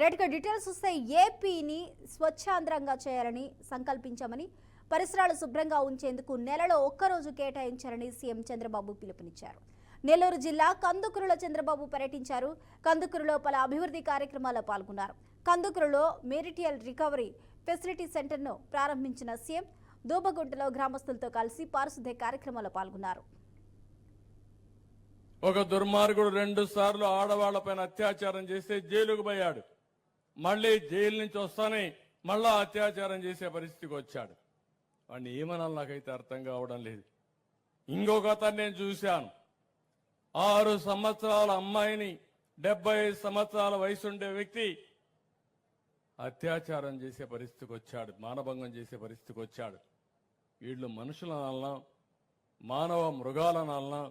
రెడ్గా డీటెయిల్స్ వస్తే ఏపీని స్వచ్ఛాంధ్రంగా చేయాలని సంకల్పించామని, పరిసరాలు శుభ్రంగా ఉంచేందుకు నెలలో ఒక్కరోజు కేటాయించాలని సీఎం చంద్రబాబు పిలుపునిచ్చారు. నెల్లూరు జిల్లా కందుకూరులో చంద్రబాబు పర్యటించారు. కందుకూరులో పలు అభివృద్ధి కార్యక్రమాల్లో పాల్గొన్నారు. కందుకూరులో మెరిటియల్ రికవరీ ఫెసిలిటీ సెంటర్ను ప్రారంభించిన సీఎం దూబగుంటలో గ్రామస్తులతో కలిసి పారిశుద్ధ్య కార్యక్రమాల్లో పాల్గొన్నారు. ఒక దుర్మార్గుడు 2 సార్లు ఆడవాళ్లపైన అత్యాచారం చేస్తే జైలుకు పోయాడు. మళ్ళీ జైలు నుంచి వస్తానే మళ్ళా అత్యాచారం చేసే పరిస్థితికి వచ్చాడు. వాడిని ఏమనాలి నాకైతే అర్థం కావడం లేదు. ఇంకొక అతను నేను చూశాను. 6 సంవత్సరాల అమ్మాయిని 75 సంవత్సరాల వయసుండే వ్యక్తి అత్యాచారం చేసే పరిస్థితికి వచ్చాడు, మానభంగం చేసే పరిస్థితికి వచ్చాడు. వీళ్ళు మనుషులనల్లా మానవ మృగాలనల్లా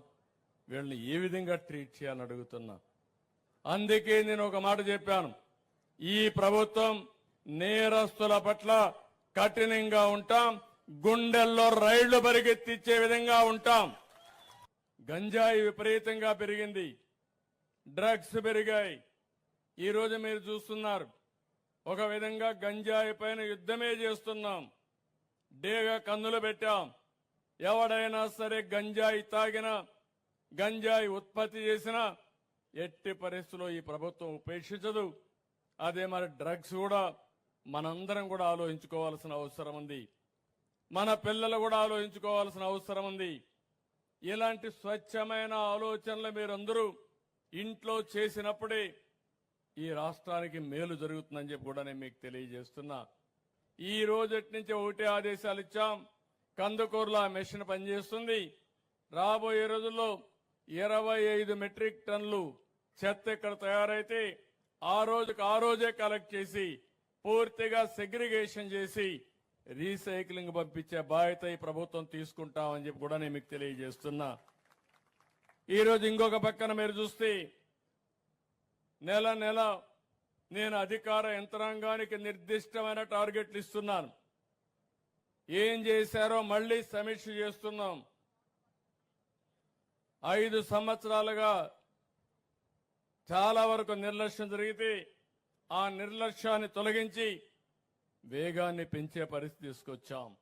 వీళ్ళని ఏ విధంగా ట్రీట్ చేయాలని అడుగుతున్నా. అందుకే నేను ఒక మాట చెప్పాను, ఈ ప్రభుత్వం నేరస్తుల పట్ల కఠినంగా ఉంటాం, గుండెల్లో రైళ్లు పరిగెత్తిచ్చే విధంగా ఉంటాం. గంజాయి విపరీతంగా పెరిగింది, డ్రగ్స్ పెరిగాయి. ఈరోజు మీరు చూస్తున్నారు, ఒక విధంగా గంజాయి పైన యుద్ధమే చేస్తున్నాం. డేగా కన్నులు పెట్టాం. ఎవడైనా సరే గంజాయి తాగినా, గంజాయి ఉత్పత్తి చేసినా ఎట్టి పరిస్థితుల్లో ఈ ప్రభుత్వం ఉపేక్షించదు. అదే మరి డ్రగ్స్ కూడా మనందరం కూడా ఆలోచించుకోవాల్సిన అవసరం ఉంది. మన పిల్లలు కూడా ఆలోచించుకోవాల్సిన అవసరం ఉంది. ఇలాంటి స్వచ్ఛమైన ఆలోచనలు మీరందరూ ఇంట్లో చేసినప్పుడే ఈ రాష్ట్రానికి మేలు జరుగుతుందని చెప్పి కూడా నేను మీకు తెలియజేస్తున్నా. ఈ రోజటి నుంచి ఒకటే ఆదేశాలు ఇచ్చాం. కందుకూరులో ఆ మెషిన్ పనిచేస్తుంది. రాబోయే రోజుల్లో 25 మెట్రిక్ టన్నులు చెత్త ఇక్కడ తయారైతే ఆ రోజే కలెక్ట్ చేసి పూర్తిగా సెగ్రిగేషన్ చేసి రీసైక్లింగ్ పంపించే బాధ్యత ఈ ప్రభుత్వం తీసుకుంటామని చెప్పి కూడా నేను మీకు తెలియజేస్తున్నా. ఈరోజు ఇంకొక పక్కన మీరు చూస్తే నెల నెల నేను అధికార యంత్రాంగానికి నిర్దిష్టమైన టార్గెట్లు ఇస్తున్నాను. ఏం చేశారో మళ్లీ సమీక్ష చేస్తున్నాం. 5 సంవత్సరాలుగా చాలా వరకు నిర్లక్ష్యం జరిగితే ఆ నిర్లక్ష్యాన్ని తొలగించి వేగాన్ని పెంచే పరిస్థితి తీసుకొచ్చాం.